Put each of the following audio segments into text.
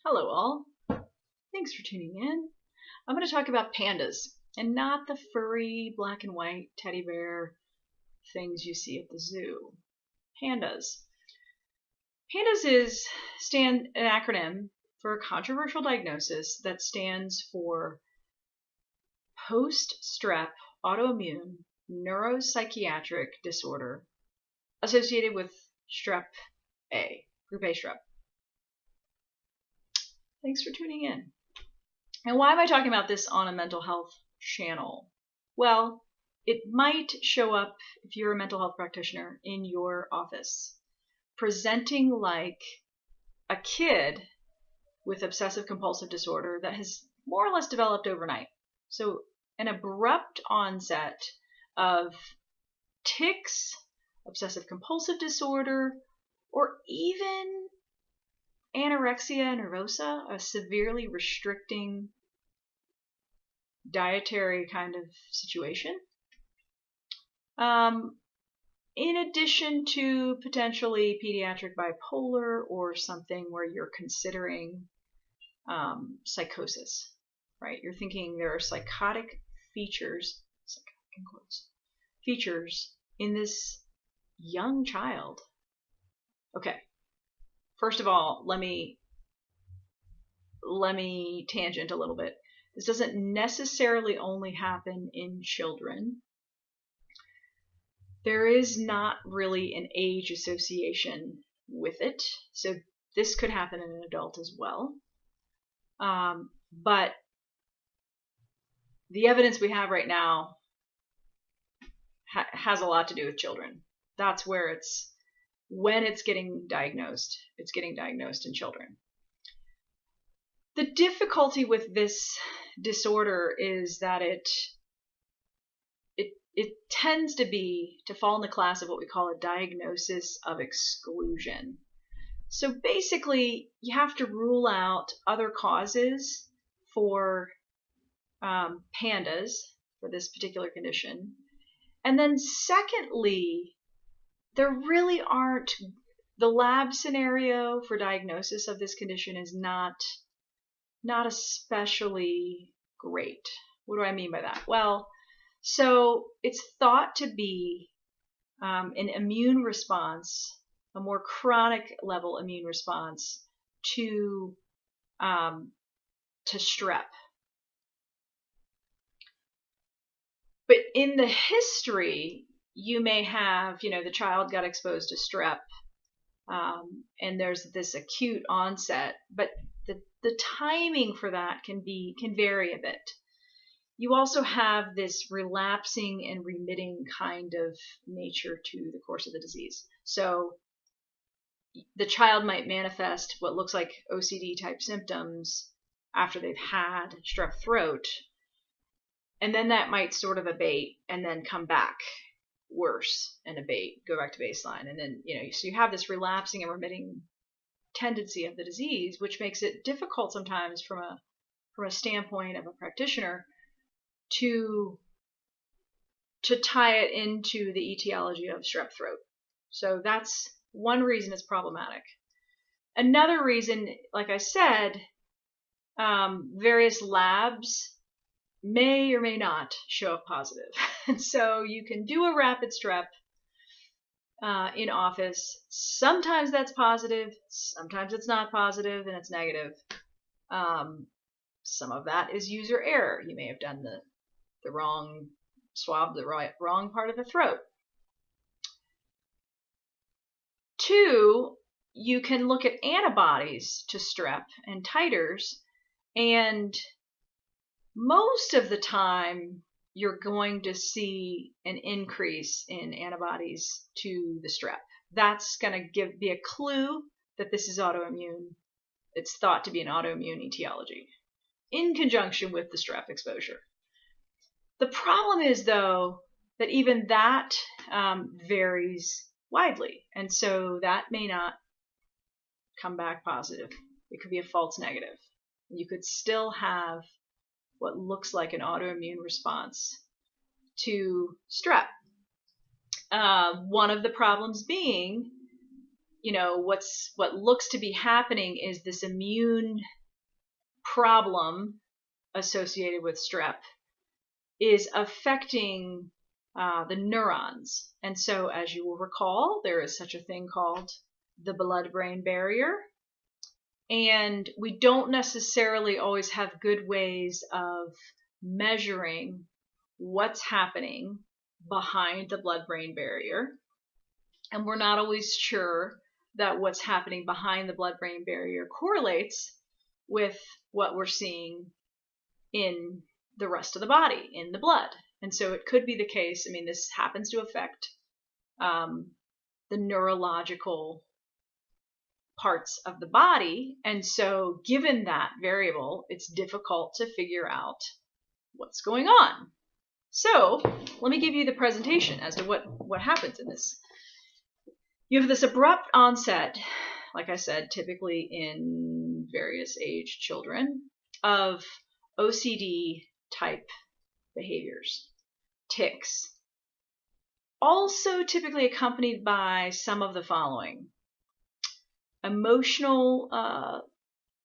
Hello all. Thanks for tuning in. I'm going to talk about pandas and not the furry black and white teddy bear things you see at the zoo. Pandas. PANDAS is an acronym for a controversial diagnosis that stands for post-strep autoimmune neuropsychiatric disorder associated with strep A, group A strep. Thanks for tuning in. And why am I talking about this on a mental health channel? Well, it might show up, if you're a mental health practitioner, in your office, presenting like a kid with obsessive compulsive disorder that has more or less developed overnight. So an abrupt onset of tics, obsessive compulsive disorder, or even anorexia nervosa, a severely restricting dietary kind of situation. In addition to potentially pediatric bipolar or something where you're considering psychosis, right? You're thinking there are psychotic features in this young child. Okay. First of all, let me tangent a little bit. This doesn't necessarily only happen in children. There is not really an age association with it, so this could happen in an adult as well. But the evidence we have right now has a lot to do with children. That's where when it's getting diagnosed in children. The difficulty with this disorder is that it tends to fall in the class of what we call a diagnosis of exclusion. So basically, you have to rule out other causes for PANDAS, for this particular condition. And then secondly, there really aren't, the lab scenario for diagnosis of this condition is not especially great. What do I mean by that? Well, so it's thought to be an immune response, a more chronic level immune response to strep. But in the history, you may have, the child got exposed to strep, and there's this acute onset, but the timing for that can vary a bit. You also have this relapsing and remitting kind of nature to the course of the disease. So the child might manifest what looks like OCD type symptoms after they've had strep throat, and then that might sort of abate and then come back worse and abate, go back to baseline. And then, so you have this relapsing and remitting tendency of the disease, which makes it difficult sometimes from a standpoint of a practitioner to tie it into the etiology of strep throat. So that's one reason it's problematic. Another reason, like I said, various labs may or may not show up positive. And so you can do a rapid strep in office. Sometimes that's positive, sometimes it's not positive and it's negative. Some of that is user error. You may have done the wrong swab, wrong part of the throat. 2, you can look at antibodies to strep and titers, and most of the time you're going to see an increase in antibodies to the strep. That's going to be a clue that this is autoimmune. It's thought to be an autoimmune etiology in conjunction with the strep exposure. The problem is, though, that even that varies widely, and so that may not come back positive. It could be a false negative. You could still have what looks like an autoimmune response to strep. One of the problems being what looks to be happening is this immune problem associated with strep is affecting the neurons. And so, as you will recall, there is such a thing called the blood-brain barrier. And we don't necessarily always have good ways of measuring what's happening behind the blood-brain barrier. And we're not always sure that what's happening behind the blood-brain barrier correlates with what we're seeing in the rest of the body, in the blood. And so it could be the case, this happens to affect the neurological parts of the body. And so given that variable, it's difficult to figure out what's going on. So let me give you the presentation as to what happens in this. You have this abrupt onset, like I said, typically in various age children, of OCD type behaviors, tics. Also typically accompanied by some of the following: emotional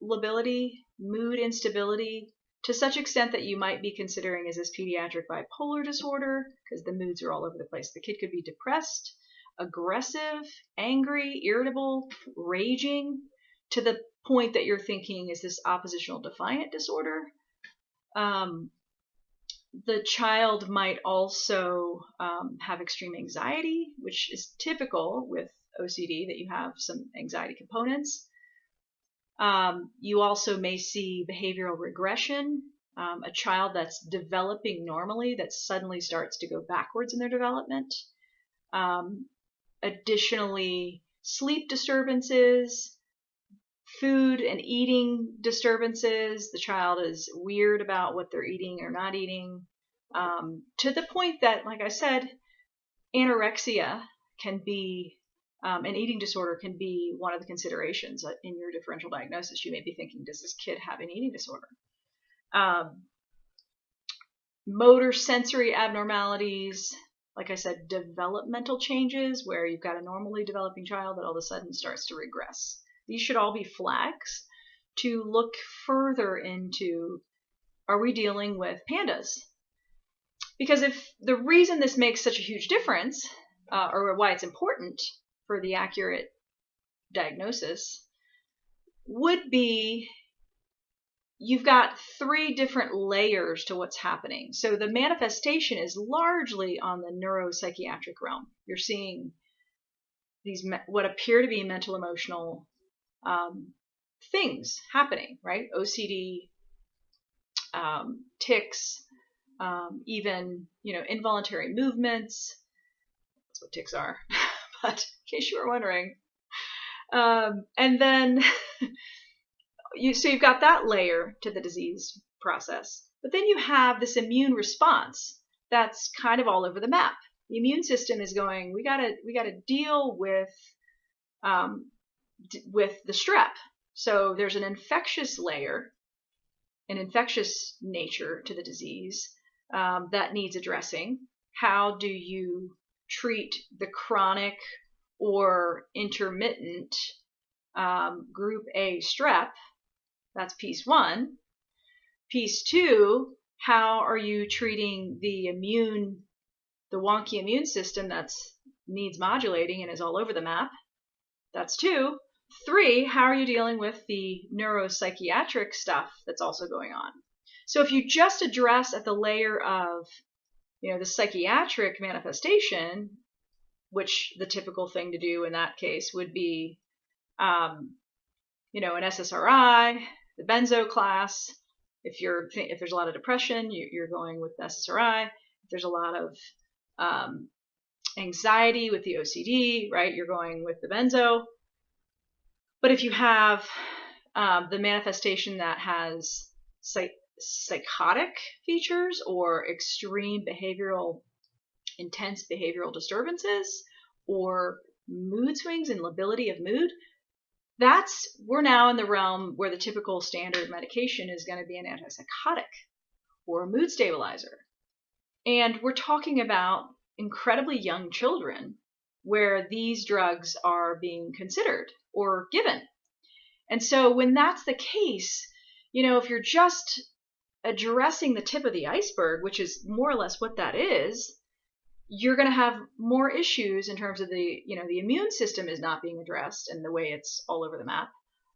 lability, mood instability, to such extent that you might be considering, is this pediatric bipolar disorder? Because the moods are all over the place. The kid could be depressed, aggressive, angry, irritable, raging, to the point that you're thinking, is this oppositional defiant disorder? The child might also have extreme anxiety, which is typical with OCD, that you have some anxiety components. You also may see behavioral regression, a child that's developing normally that suddenly starts to go backwards in their development. Additionally, sleep disturbances, food and eating disturbances. The child is weird about what they're eating or not eating, to the point that, like I said, anorexia can be, an eating disorder can be one of the considerations in your differential diagnosis. You may be thinking, does this kid have an eating disorder? Motor sensory abnormalities, like I said, developmental changes where you've got a normally developing child that all of a sudden starts to regress. These should all be flags to look further into, are we dealing with PANDAS? Because if the reason this makes such a huge difference, or why it's important for the accurate diagnosis, would be you've got 3 different layers to what's happening. So the manifestation is largely on the neuropsychiatric realm. You're seeing these what appear to be mental emotional things happening, right? OCD, tics, even involuntary movements. That's what tics are, but in case you were wondering. And then you've got that layer to the disease process, but then you have this immune response that's kind of all over the map. The immune system is going, we gotta deal with the strep. So there's an infectious layer, an infectious nature to the disease that needs addressing. How do you treat the chronic or intermittent group A strep? That's piece 1. Piece 2, how are you treating the wonky immune system that needs modulating and is all over the map? That's 2. 3, how are you dealing with the neuropsychiatric stuff that's also going on? So if you just address at the layer of, the psychiatric manifestation, which the typical thing to do in that case would be, an SSRI, the benzo class. If there's a lot of depression, you're going with the SSRI. If there's a lot of anxiety with the OCD, right, you're going with the benzo. But if you have the manifestation that has psychotic features or extreme intense behavioral disturbances or mood swings and lability of mood, we're now in the realm where the typical standard medication is going to be an antipsychotic or a mood stabilizer. And we're talking about incredibly young children where these drugs are being considered or given. And so when that's the case, if you're just addressing the tip of the iceberg, which is more or less what that is, you're going to have more issues in terms of the immune system is not being addressed in the way it's all over the map,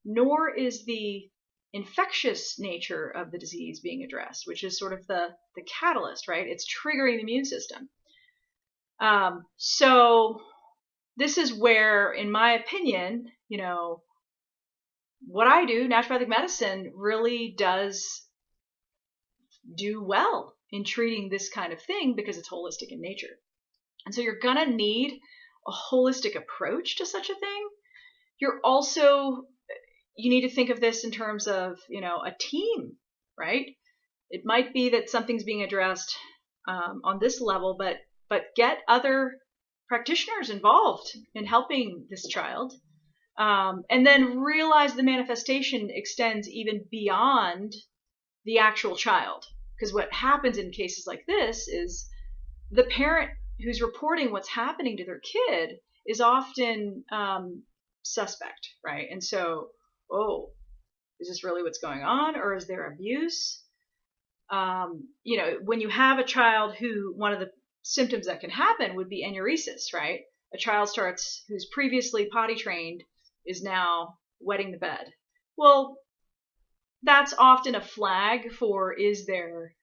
nor is the infectious nature of the disease being addressed, which is sort of the catalyst, right? It's triggering the immune system. So this is where, in my opinion, what I do, naturopathic medicine, really does do well in treating this kind of thing because it's holistic in nature. And so you're going to need a holistic approach to such a thing. You need to think of this in terms of, a team, right? It might be that something's being addressed on this level, but get other practitioners involved in helping this child. And then realize the manifestation extends even beyond the actual child. Because what happens in cases like this is the parent who's reporting what's happening to their kid is often suspect, right? And so, is this really what's going on, or is there abuse? When you have a child one of the symptoms that can happen would be enuresis, right? A child who's previously potty trained is now wetting the bed. Well, that's often a flag for, is there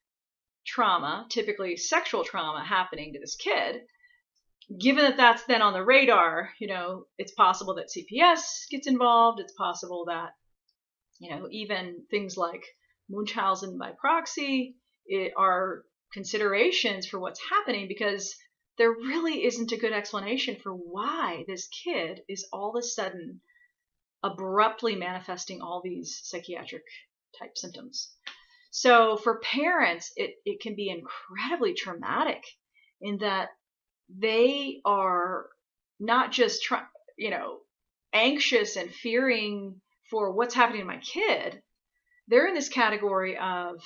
trauma, typically sexual trauma, happening to this kid? Given that that's then on the radar, it's possible that CPS gets involved. It's possible that, even things like Munchausen by proxy are considerations for what's happening, because there really isn't a good explanation for why this kid is all of a sudden abruptly manifesting all these psychiatric type symptoms. So for parents, it can be incredibly traumatic in that they are not just anxious and fearing for what's happening to my kid. They're in this category of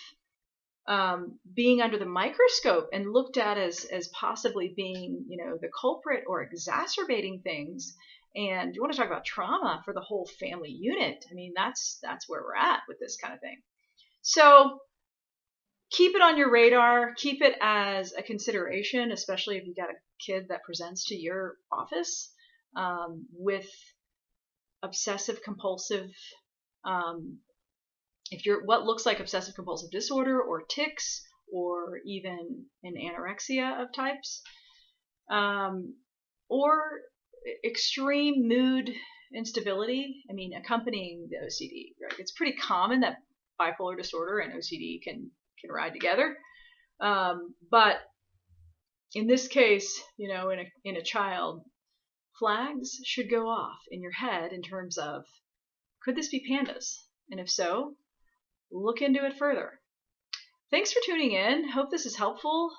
being under the microscope and looked at as possibly being, the culprit or exacerbating things. And you want to talk about trauma for the whole family unit. I mean, that's where we're at with this kind of thing. So keep it on your radar. Keep it as a consideration, especially if you got a kid that presents to your office with obsessive compulsive, what looks like obsessive compulsive disorder or tics, or even an anorexia of types, or extreme mood instability, accompanying the OCD, right? It's pretty common that bipolar disorder and OCD can ride together. But in this case, in a child, flags should go off in your head in terms of, could this be PANDAS? And if so, look into it further. Thanks for tuning in. Hope this is helpful.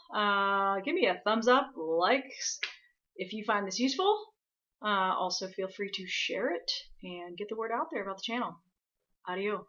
Give me a thumbs up, likes if you find this useful. Also feel free to share it and get the word out there about the channel. Adios.